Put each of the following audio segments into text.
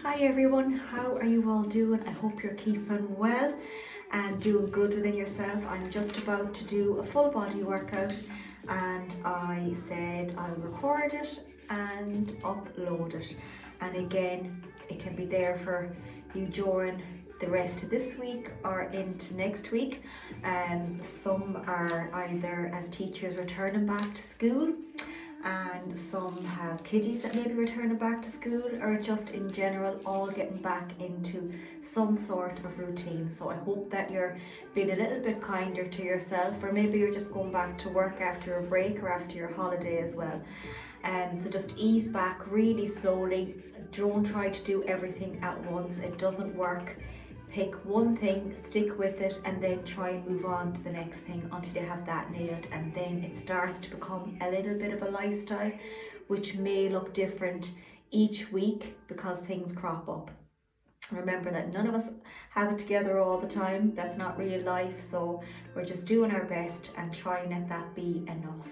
Hi everyone, how are you all doing? I hope you're keeping well and doing good within yourself. I'm just about to do a full body workout and I said I'll record it and upload it. And again, it can be there for you during the rest of this week or into next week. Some are either as teachers returning back to school, and some have kiddies that may be returning back to school, or just in general all getting back into some sort of routine. So I hope that you're being a little bit kinder to yourself, or maybe you're just going back to work after a break or after your holiday as well. So just ease back really slowly. Don't try to do everything at once, it doesn't work. Pick one thing, stick with it, and then try and move on to the next thing until you have that nailed, and then it starts to become a little bit of a lifestyle, which may look different each week because things crop up. Remember that none of us have it together all the time. That's not real life, so we're just doing our best and trying let that be enough.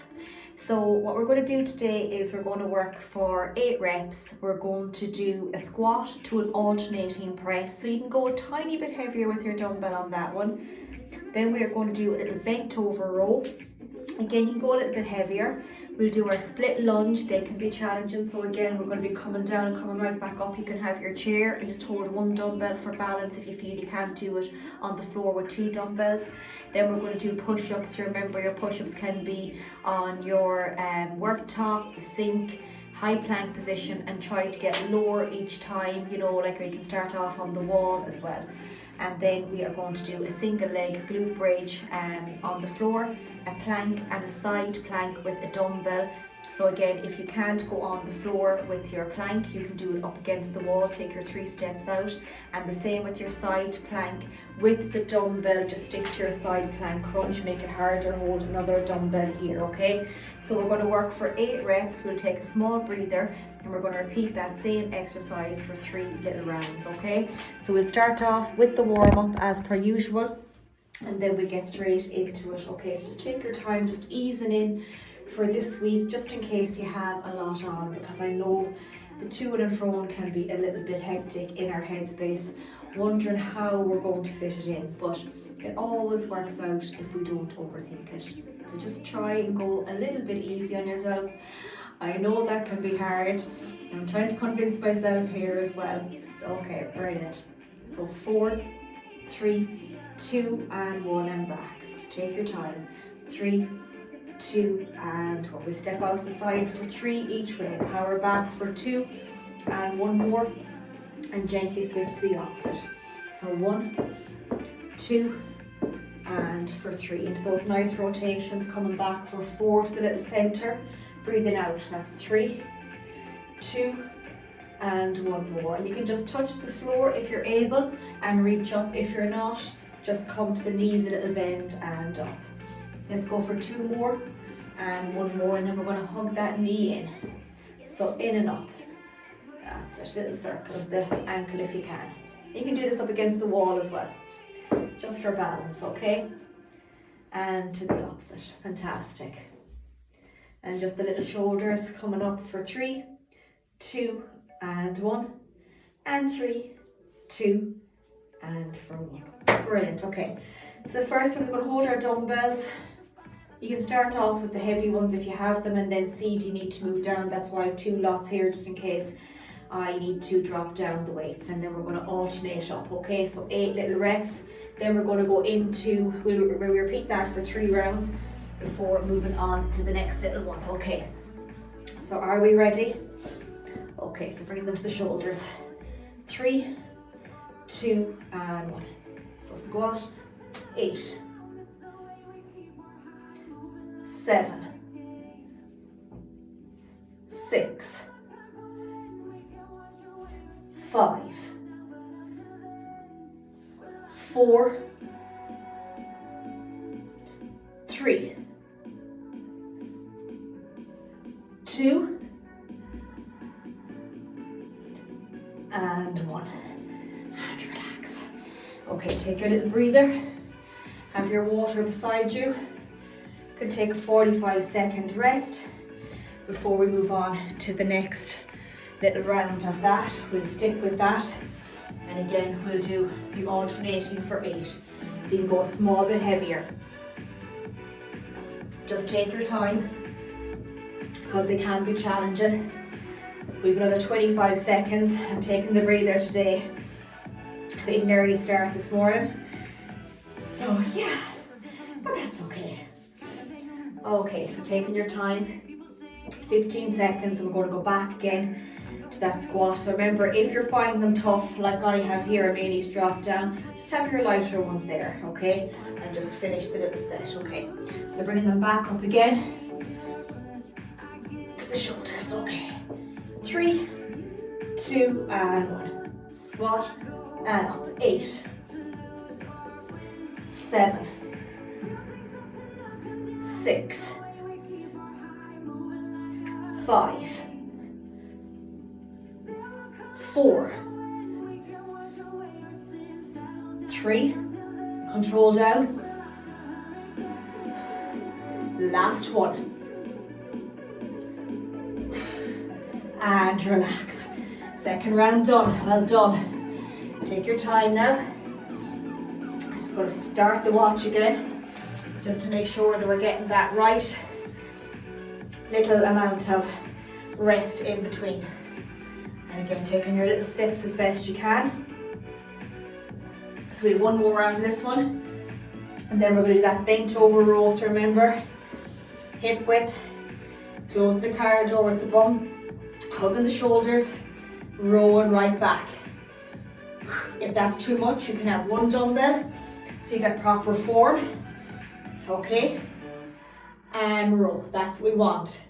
So what we're going to do today is we're going to work for 8 reps. We're going to do a squat to an alternating press, so you can go a tiny bit heavier with your dumbbell on that one. Then we are going to do a little bent over row. Again, you can go a little bit heavier. We'll do our split lunge. They can be challenging, so again we're going to be coming down and coming right back up. You can have your chair and just hold one dumbbell for balance if you feel you can't do it on the floor with 2 dumbbells. Then we're going to do push-ups. Remember, your push-ups can be on your worktop, the sink, high plank position, and try to get lower each time, you know, like you can start off on the wall as well. And then we are going to do a single leg glute bridge on the floor, a plank and a side plank with a dumbbell. So again, if you can't go on the floor with your plank, you can do it up against the wall, take your 3 steps out, and the same with your side plank with the dumbbell. Just stick to your side plank crunch, make it harder, hold another dumbbell here, okay? So we're going to work for 8 reps. We'll take a small breather and we're going to repeat that same exercise for 3 little rounds, okay? So we'll start off with the warm-up as per usual, and then we get straight into it, okay? So just take your time, just easing in for this week, just in case you have a lot on, because I know the to and fro can be a little bit hectic in our headspace, wondering how we're going to fit it in, but it always works out if we don't overthink it. So just try and go a little bit easy on yourself. I know that can be hard. I'm trying to convince myself here as well. Okay, brilliant. So 4, 3, 2, and 1, and back. Just take your time. 3, 2, and 1. We step out to the side for 3 each way. Power back for 2, and 1 more, and gently switch to the opposite. So 1, 2, and for 3. Into those nice rotations, coming back for 4 to the little center. Breathing out, that's 3, 2, and 1 more. And you can just touch the floor if you're able and reach up. If you're not, just come to the knees a little bend and up. Let's go for 2 more and 1 more, and then we're going to hug that knee in. So in and up. That's it, little circle of the ankle if you can. You can do this up against the wall as well, just for balance, okay? And to the opposite. Fantastic. And just the little shoulders coming up for 3, 2, and 1, and 3, 2, and for 1. Brilliant, okay. So the first one is going to hold our dumbbells. You can start off with the heavy ones if you have them, and then see do you need to move down. That's why I have 2 lots here, just in case I need to drop down the weights. And then we're going to alternate up, okay? So 8 little reps. Then we're going to go into, we'll repeat that for 3 rounds before moving on to the next little one, okay? So are we ready? Okay, so bring them to the shoulders. 3, 2, and 1. So squat. 8, 7, 6, 5, 4, 3, 2, and 1. And relax. Okay, take your little breather. Have your water beside you. Could take a 45-second rest before we move on to the next little round of that. We'll stick with that. And again, we'll do the alternating for 8. So you can go a small bit heavier. Just take your time, because they can be challenging. We've another 25 seconds. I'm taking the breather today. Big an early start this morning. So yeah, but that's okay. Okay, so taking your time, 15 seconds, and we're going to go back again to that squat. So remember, if you're finding them tough, like I have here, I may need to drop down, just have your lighter ones there, okay? And just finish the little set, okay? So bringing them back up again to the shoulders, okay? 3, 2, and 1. Squat and up. 8, 7, 6, 5, 4, 3, control down, last one, and relax. Second round done, well done. Take your time now. I'm just going to start the watch again, just to make sure that we're getting that right little amount of rest in between. And again, taking your little sips as best you can. So we have one more round in this one, and then we're going to do that bent over roll. So remember, hip width, close the corridor with the bum, hugging the shoulders, rolling right back. If that's too much, you can have one dumbbell so you get proper form. Okay, and roll. That's what we want.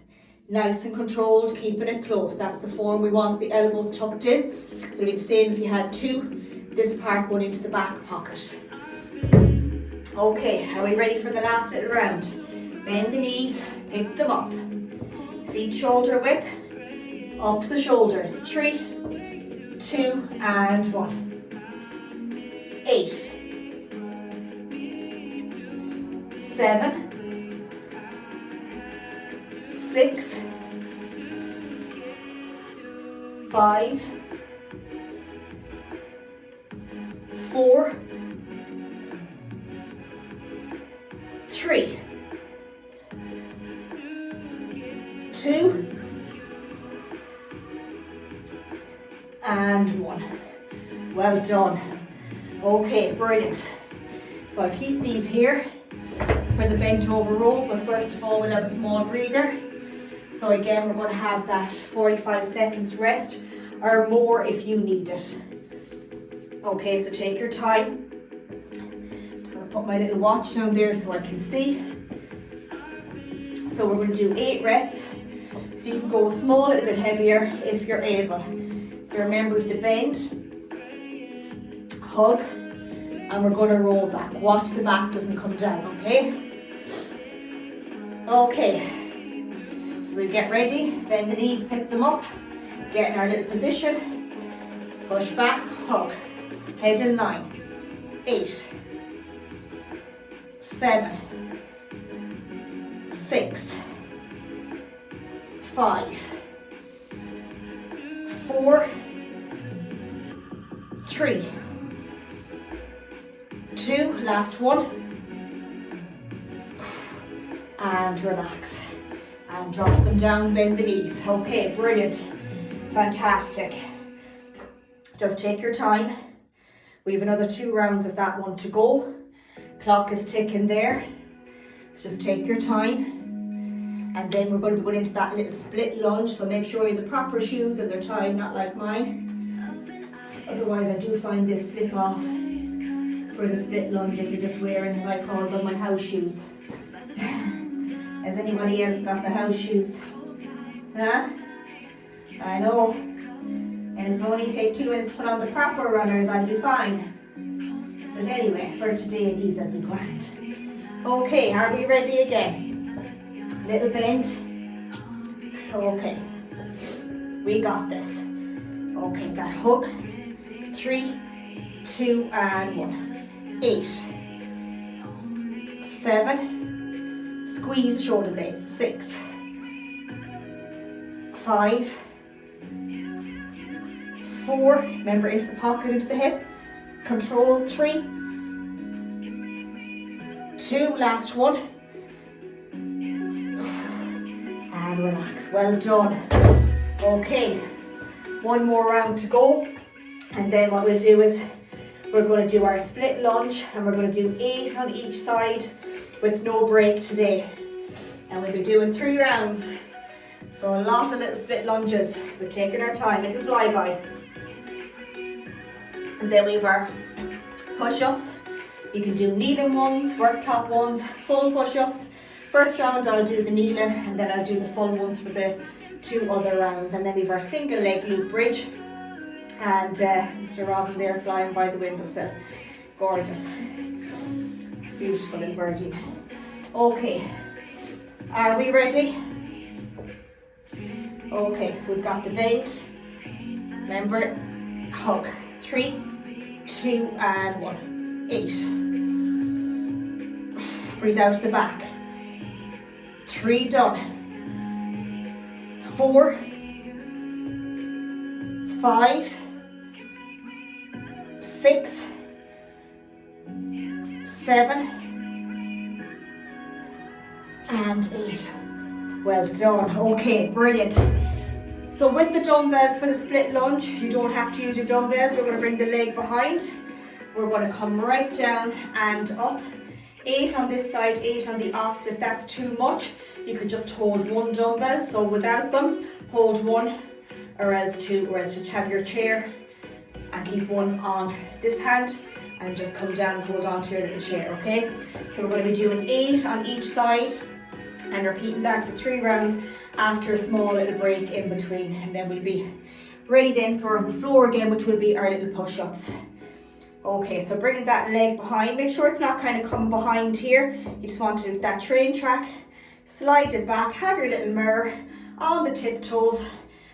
Nice and controlled, keeping it close. That's the form we want. The elbows tucked in. So it'd be the same if you had 2. This part going into the back pocket. Okay, are we ready for the last little round? Bend the knees, pick them up. Feet shoulder width, up to the shoulders. 3, 2, and 1. 8, 7, 6, 5, 4, 3, 2, and 1. Well done. Okay, brilliant. So I'll keep these here for the bent over roll, but first of all we'll have a small breather. So again, we're going to have that 45 seconds rest or more if you need it. Okay, so take your time. Just going to put my little watch down there so I can see. So we're going to do 8 reps. So you can go small, a little bit heavier if you're able. So remember the bend, hug, and we're going to roll back. Watch the back doesn't come down, okay? Okay, so we get ready, bend the knees, pick them up, get in our little position, push back, hug, head in line. 8, 7, 6, 5, 4, 3, 2, last one, and relax, and drop them down, bend the knees. Okay, brilliant, fantastic. Just take your time. We have another 2 rounds of that one to go. Clock is ticking there. So just take your time, and then we're going to be going into that little split lunge. So make sure you have the proper shoes and they're tied, not like mine. Otherwise, I do find this slip off for the split lunge if you're just wearing, as I call them, my house shoes. Has anybody else got the house shoes? Huh? I know. And if only take 2 minutes to put on the proper runners, I'd be fine. But anyway, for today, these will be grand. Okay, are we ready again? Little bend. Okay. We got this. Okay, that hug. 3, 2, and 1. 8, 7, squeeze shoulder blades. 6, 5, 4, remember into the pocket, into the hip, control, 3, 2, last one, and relax, well done. Okay, one more round to go, and then what we'll do is we're going to do our split lunge, and we're going to do 8 on each side with no break today, and we'll be doing 3 rounds. So a lot of little split lunges. We're taking our time, little flyby. And then we have our push-ups. You can do kneeling ones, worktop ones, full push-ups. First round I'll do the kneeling, and then I'll do the full ones for the 2 other rounds. And then we have our single leg glute bridge. And Mr. Robin there flying by the window still. Gorgeous. Beautiful little birdie. Okay, are we ready? Okay, so we've got the bend. Remember, hug. 3, 2, and 1. 8. Breathe out to the back. 3 done. 4, 5, 6, 7, and 8. Well done. Okay, brilliant. So with the dumbbells for the split lunge, you don't have to use your dumbbells. We're going to bring the leg behind. We're going to come right down and up. 8 on this side, 8 on the opposite. If that's too much, you could just hold 1 dumbbell. So without them, hold 1, or else 2, or else just have your chair and keep 1 on this hand and just come down and hold on to your little chair, okay? So we're going to be doing 8 on each side and repeating that for 3 rounds after a small little break in between, and then we'll be ready then for the floor again, which will be our little push-ups. Okay, so bringing that leg behind, make sure it's not kind of coming behind here. You just want to do that train track, slide it back, have your little mirror on the tiptoes,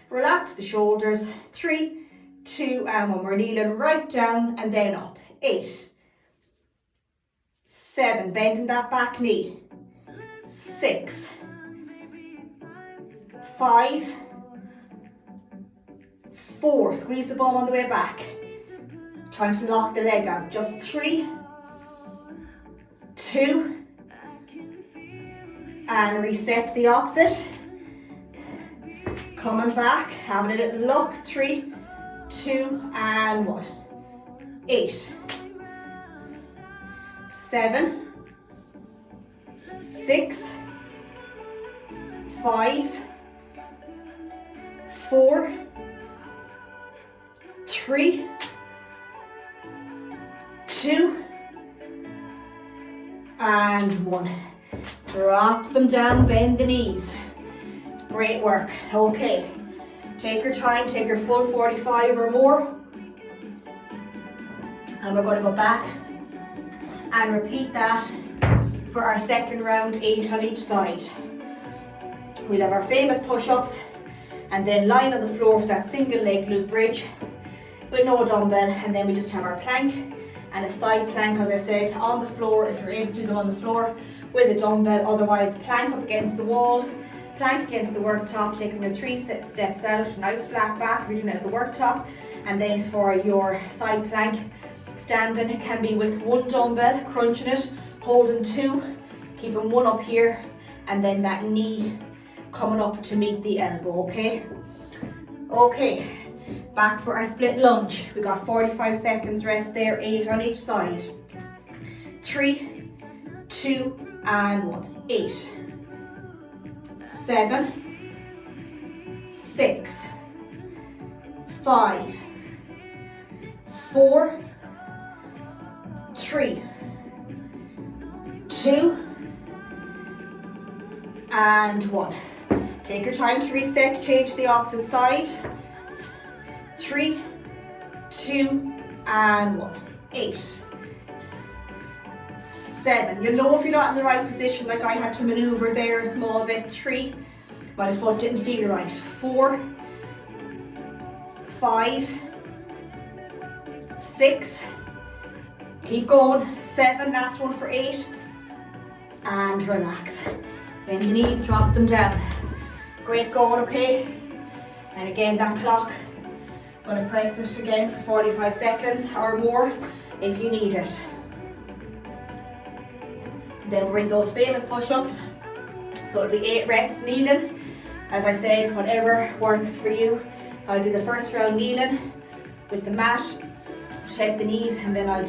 relax the shoulders. 3, 2, and 1. We're kneeling right down and then up. 8, 7, bending that back knee. 6, 5, 4, squeeze the bum on the way back, trying to lock the leg out. Just 3, 2, and reset the opposite, coming back, having a little look. 3, 2, and 1. 8, 7, 6, 5, 4, 3, 2, and 1. Drop them down, bend the knees. Great work. Okay, take your time, take your full 45 or more. And we're going to go back and repeat that for our second round, 8 on each side. We'll have our famous push-ups and then lying on the floor for that single leg glute bridge with no dumbbell, and then we just have our plank and a side plank, as I said, on the floor if you're able to do them on the floor with a dumbbell. Otherwise, plank up against the wall, plank against the worktop, taking your 3 steps out, nice flat back if you're doing it at the worktop. And then for your side plank, standing, it can be with 1 dumbbell, crunching it, holding 2, keeping 1 up here, and then that knee coming up to meet the elbow, okay? Okay, back for our split lunge. We got 45 seconds rest there, 8 on each side. 3, 2, and 1. 8, 7, 6, 5, 4, 3, 2, and 1. Take your time to reset, change the opposite side. 3, 2, and 1. 8, 7. You'll know if you're not in the right position, like I had to maneuver there a small bit. 3, my foot didn't feel right. 4, 5, 6, keep going. 7, last one for 8, and relax. Bend the knees, drop them down. Great going, okay? And again, that clock I'm going to press it again for 45 seconds or more if you need it. Then bring those famous push-ups. So it'll be 8 reps kneeling. As I said, whatever works for you. I'll do the first round kneeling with the mat, check the knees, and then I'll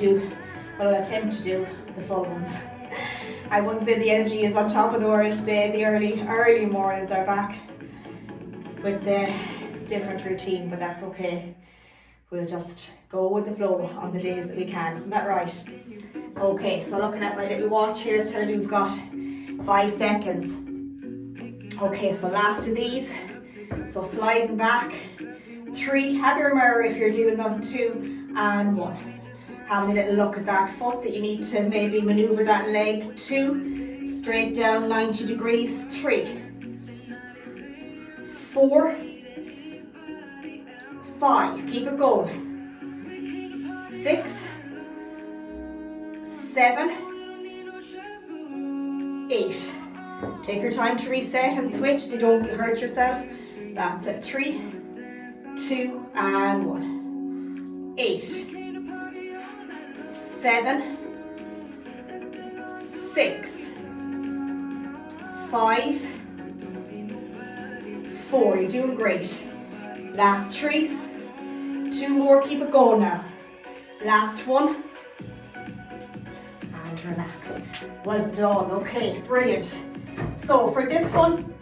attempt to do the full ones. I wouldn't say the energy is on top of the world today. The early mornings are back with the different routine, but that's okay. We'll just go with the flow on the days that we can, isn't that right? Okay, so looking at my little watch here, it's telling me we've got 5 seconds. Okay, so last of these. So sliding back, 3, have your mirror if you're doing them, 2 and 1. Having a little look at that foot that you need to maybe maneuver that leg, 2, straight down 90 degrees, 3, 4, 5, keep it going, 6, 7, 8. Take your time to reset and switch so you don't hurt yourself. That's it. 3, 2 and 1. 8, 7, 6, 5, 4. You're doing great. Last 3, 2 more. Keep it going now. Last 1. And relax. Well done. Okay, brilliant. So for this one,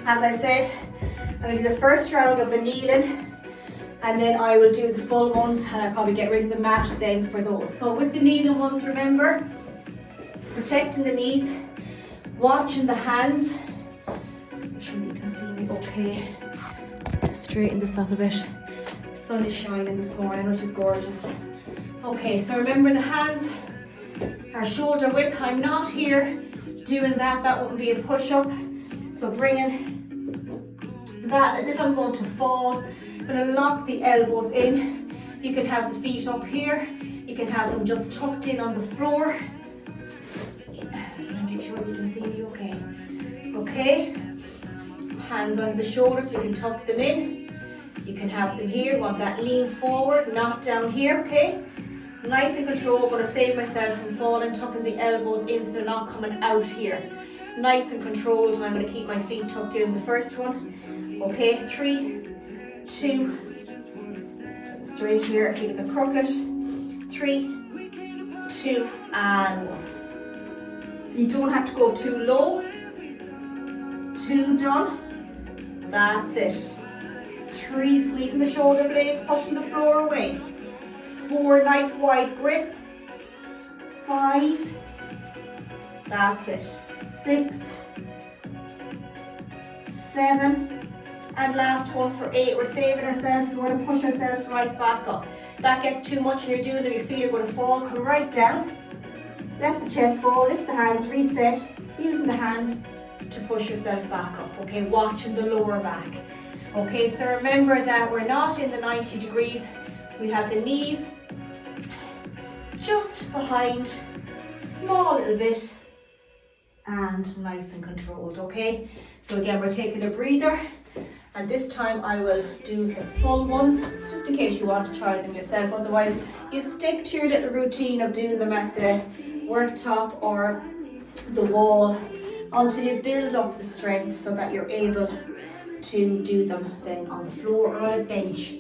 as I said, I'm going to do the first round of the kneeling, and then I will do the full ones, and I'll probably get rid of the mat then for those. So with the kneeling ones, remember, protecting the knees, watching the hands. Make sure you can see me okay. Just straighten this up a bit. The sun is shining this morning, which is gorgeous. Okay, so remember the hands are shoulder width. I'm not here doing that wouldn't be a push-up. So bringing that as if I'm going to fall. I'm going to lock the elbows in. You can have the feet up here. You can have them just tucked in on the floor. So make sure you can see me okay. Okay. Hands under the shoulders so you can tuck them in. You can have them here. Want that lean forward, not down here, okay? Nice and controlled. I'm going to save myself from falling, tucking the elbows in so they're not coming out here. Nice and controlled, and I'm going to keep my feet tucked in the first one. Okay, 3, 2, straight here, feet a bit crooked. 3, 2, and 1. So you don't have to go too low. 2 done. That's it. 3, squeezing the shoulder blades, pushing the floor away. 4, nice wide grip. 5, that's it. 6, 7, and last one for 8. We're saving ourselves. We want to push ourselves right back up. That gets too much and you're doing that, your feet are going to fall. Come right down. Let the chest fall, lift the hands, reset, using the hands to push yourself back up. Okay, watching the lower back. Okay, so remember that we're not in the 90 degrees. We have the knees just behind, small little bit, and nice and controlled, okay? So again, we're taking a breather, and this time I will do the full ones, just in case you want to try them yourself. Otherwise, you stick to your little routine of doing them at the worktop or the wall until you build up the strength so that you're able to do them then on the floor or on a bench.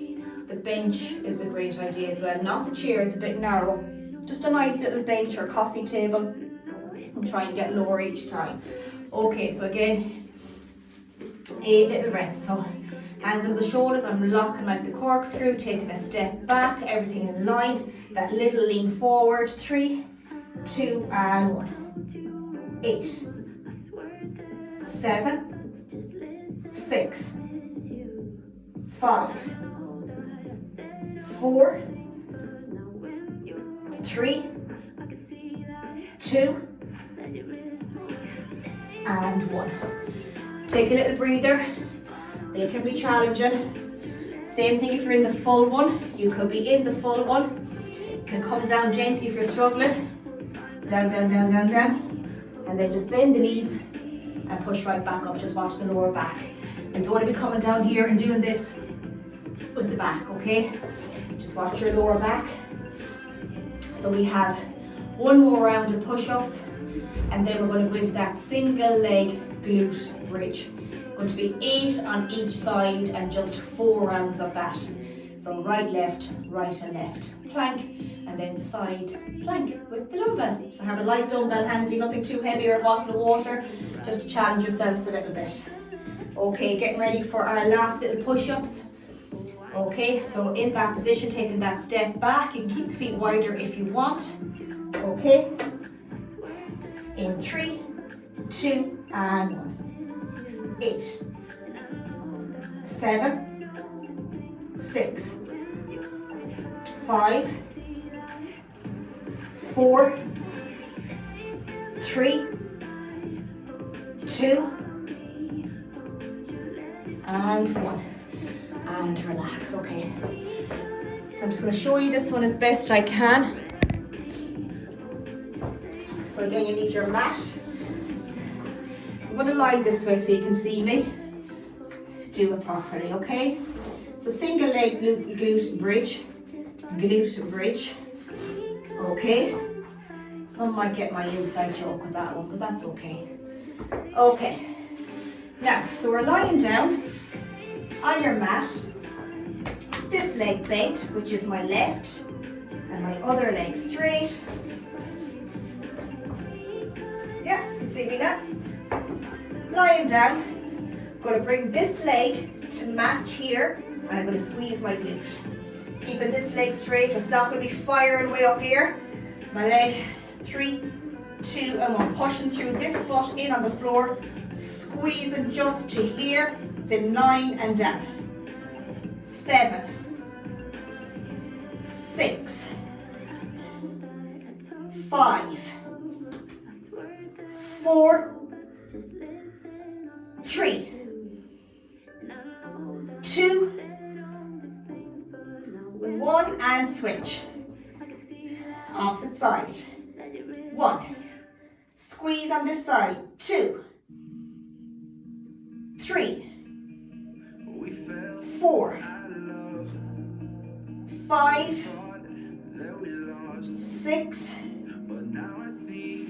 The bench is a great idea as well, not the chair, it's a bit narrow. Just a nice little bench or coffee table, and try and get lower each time. Okay, so again, 8 little reps. So hands on the shoulders, I'm locking like the corkscrew, taking a step back, everything in line, that little lean forward. 3, 2, and 1. 8, 7, 6, 5, 4, 3, 2, and 1. Take a little breather. They can be challenging. Same thing if you're in the full one. You could be in the full one. You can come down gently if you're struggling. Down, down, down, down, down. And then just bend the knees and push right back up. Just watch the lower back. And you don't want to be coming down here and doing this with the back, okay? Just watch your lower back. So we have one more round of push-ups, and then we're going to go into that single leg glute bridge. Going to be 8 on each side and just 4 rounds of that. So right and left. Plank, and then side plank with the dumbbell. So have a light dumbbell handy, nothing too heavy, or a bottle of water, just to challenge yourselves a little bit. Okay, getting ready for our last little push-ups. Okay, so in that position, taking that step back, you can keep the feet wider if you want. Okay, in 3, 2, and 1. 8, 7, 6, 5, 4, 3, 2, and 1. And relax, okay. So I'm just going to show you this one as best I can. So again, you need your mat. I'm going to lie this way so you can see me. Do it properly, okay? So single leg glute bridge. Okay. Some might get my inside joke with that one, but that's okay. Okay. Now, so we're lying down on your mat. This leg bent, which is my left, and my other leg straight. Yeah, you can see me now. Lying down. I'm going to bring this leg to match here, and I'm going to squeeze my glute. Keeping this leg straight. It's not going to be firing way up here. My leg, 3, 2, and 1. Pushing through this foot in on the floor. Squeezing just to here. It's in 9 and down. 7, 6, 5, 4, 3, 2, 1, and switch. Opposite side. 1. Squeeze on this side. 2, 3, 4, 5, 6,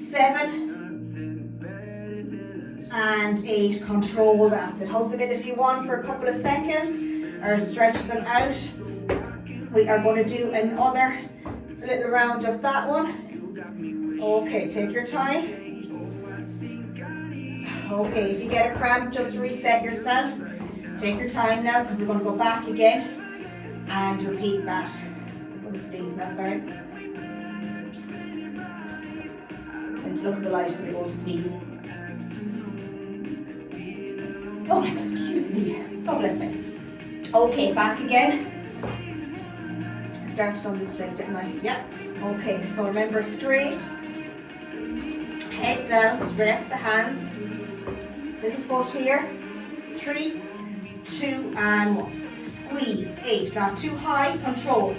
7, and 8. Control, that's it. Hold them in if you want for a couple of seconds, or stretch them out. We are going to do another little round of that one. Okay, take your time. Okay, if you get a cramp, just reset yourself. Take your time now, because we're going to go back again and repeat that. I'm going to sneeze now, sorry. And look at the light when you're going to sneeze. Oh, excuse me. God bless me. Okay, back again. Started on this leg, didn't I? Yeah. Okay, so remember, straight. Head down, just rest the hands. Little foot here. 3, 2, and 1. Squeeze. 8. Not too high. Control.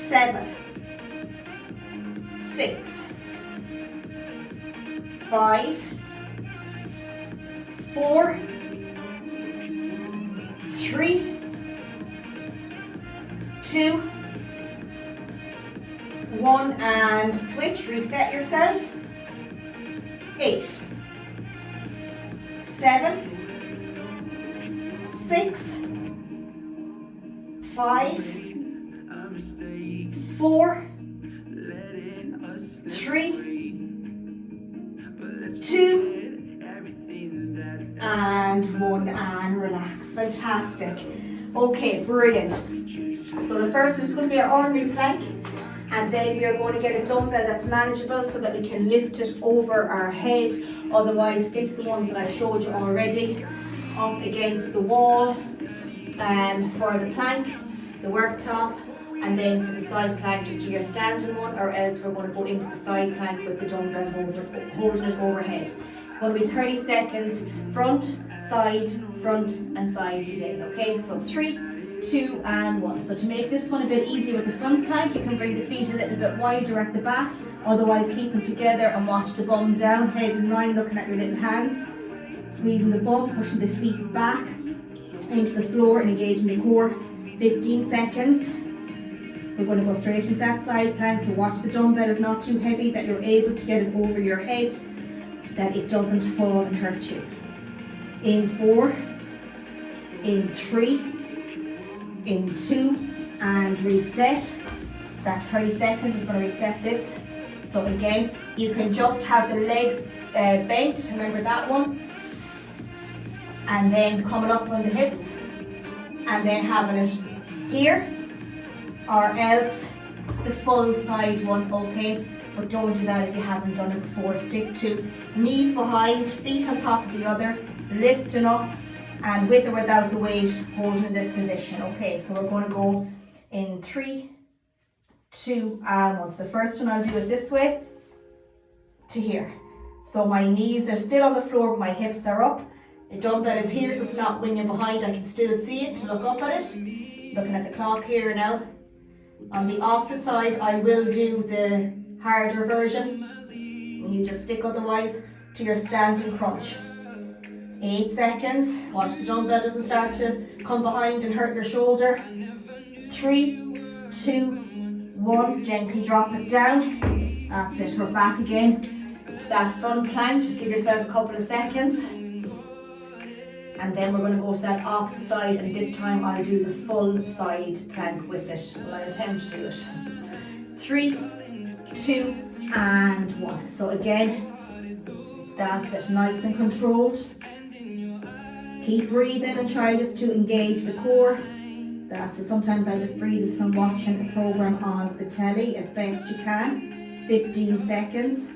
7, 6, 5, 4, 3, 2, 1, and switch. Reset yourself. 8, 7, 6, 5, 4, 3, 2, and 1, and relax. Fantastic. Okay, brilliant. So the first is going to be our ordinary plank, and then we are going to get a dumbbell that's manageable so that we can lift it over our head. Otherwise, stick to the ones that I showed you already. Up against the wall for the plank, the worktop, and then for the side plank, just do your standing one, or else we're going to go into the side plank with the dumbbell holding it overhead. It's going to be 30 seconds, front, and side today. Okay, so 3, 2, and 1. So to make this one a bit easier with the front plank, you can bring the feet a little bit wider at the back. Otherwise, keep them together and watch the bum down, head in line, looking at your little hands. Squeezing the bum, pushing the feet back into the floor and engaging the core. 15 seconds. We're going to go straight into that side plank, so watch the dumbbell is not too heavy, that you're able to get it over your head, that it doesn't fall and hurt you. In 4, in 3, in 2, and reset. That 30 seconds is going to reset this. So again, you can just have the legs bent, remember that one, and then coming up on the hips, and then having it here, or else the full side one, okay? But don't do that if you haven't done it before. Stick to knees behind, feet on top of the other, lifting up, and with or without the weight, holding this position, okay? So we're going to go in 3, 2, and 1. So the first one, I'll do it this way to here. So my knees are still on the floor, but my hips are up. The dumbbell is here, so it's not winging behind. I can still see it to look up at it. Looking at the clock here now. On the opposite side, I will do the harder version. You just stick otherwise to your standing crunch. 8 seconds. Watch the dumbbell doesn't start to come behind and hurt your shoulder. 3, 2, 1. Gently drop it down. That's it. We're back again to that front plank. Just give yourself a couple of seconds. And then we're going to go to that opposite side, and this time I'll do the full side plank with it. Well, I'll attempt to do it. 3, 2, and 1. So again, that's it. Nice and controlled. Keep breathing and try just to engage the core. That's it. Sometimes I just breathe as if I'm watching a program on the telly as best you can. 15 seconds.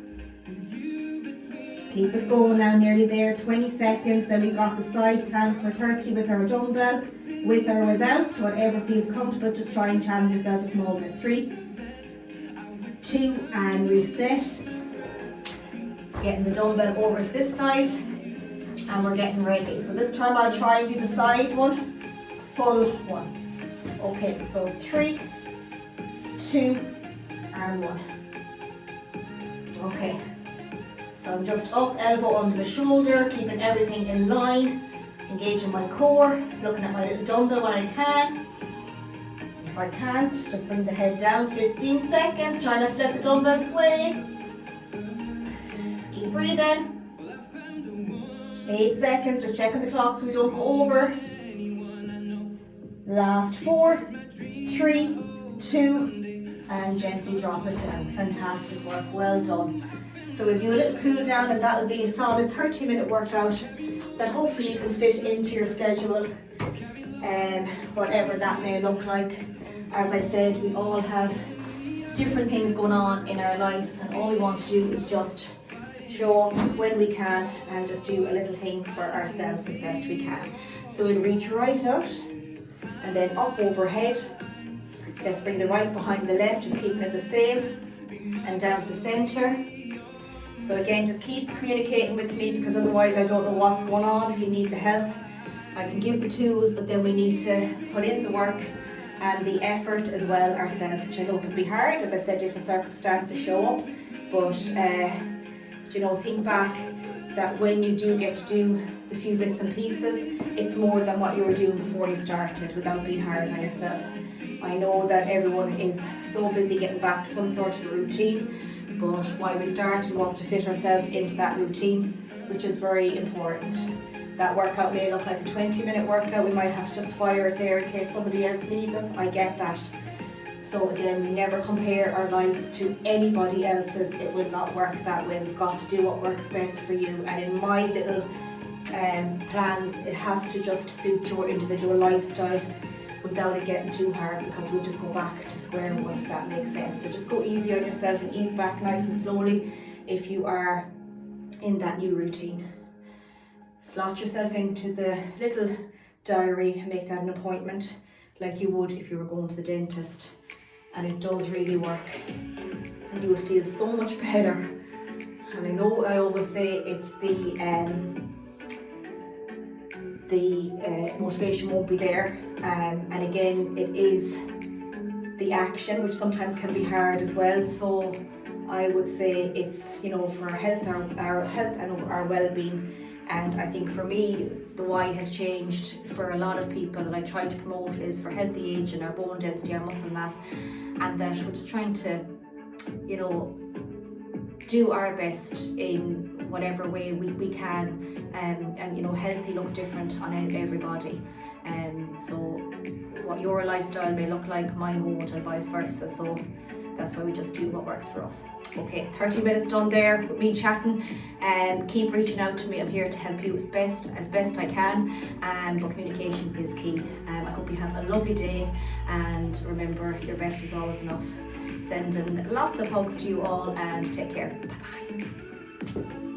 Keep it going now, nearly there, 20 seconds. Then we got the side plank for 30 with our dumbbell, with or without, whatever feels comfortable. Just try and challenge yourself a small bit. 3, 2, and reset. Getting the dumbbell over to this side, and we're getting ready. So this time I'll try and do the side one, full one. Okay, so 3, 2, and 1. Okay. So I'm just up, elbow under the shoulder, keeping everything in line, engaging my core, looking at my little dumbbell when I can. If I can't, just bring the head down. 15 seconds, try not to let the dumbbell sway. Keep breathing. 8 seconds, just checking the clock so we don't go over. Last 4, 3, 2, and gently drop it down. Fantastic work, well done. So we'll do a little cool down, and that'll be a solid 30-minute workout that hopefully you can fit into your schedule, and whatever that may look like. As I said, we all have different things going on in our lives, and all we want to do is just show up when we can and just do a little thing for ourselves as best we can. So we'll reach right out and then up overhead. Let's bring the right behind the left, just keeping it the same, and down to the center. So again, just keep communicating with me, because otherwise I don't know what's going on. If you need the help, I can give the tools, but then we need to put in the work and the effort as well ourselves, which I know can be hard. As I said, different circumstances show up, but you know, think back that when you do get to do the few bits and pieces, it's more than what you were doing before you started, without being hard on yourself. I know that everyone is so busy getting back to some sort of a routine, but why we started was to fit ourselves into that routine, which is very important. That workout may look like a 20-minute workout. We might have to just fire it there in case somebody else needs us. I get that. So again, we never compare our lives to anybody else's. It will not work that way. We've got to do what works best for you. And in my little plans, it has to just suit your individual lifestyle without it getting too hard, because we'll just go back to square one, if that makes sense. So just go easy on yourself and ease back nice and slowly if you are in that new routine. Slot yourself into the little diary and make that an appointment like you would if you were going to the dentist, and it does really work, and you will feel so much better. And I know I always say it's the motivation won't be there, and again it is the action, which sometimes can be hard as well. So I would say it's, you know, for our health and our well-being, And I think for me, the why has changed for a lot of people that I try to promote is for healthy age and our bone density, our muscle mass, and that we're just trying to, you know, do our best in whatever way we can, and you know, healthy looks different on everybody, so what your lifestyle may look like, mine won't, and vice versa. So that's why we just do what works for us. Okay, 30 minutes done there with me chatting, and keep reaching out to me. I'm here to help you as best I can, but communication is key. I hope you have a lovely day, and remember, your best is always enough. Sending lots of hugs to you all, and take care. Bye bye.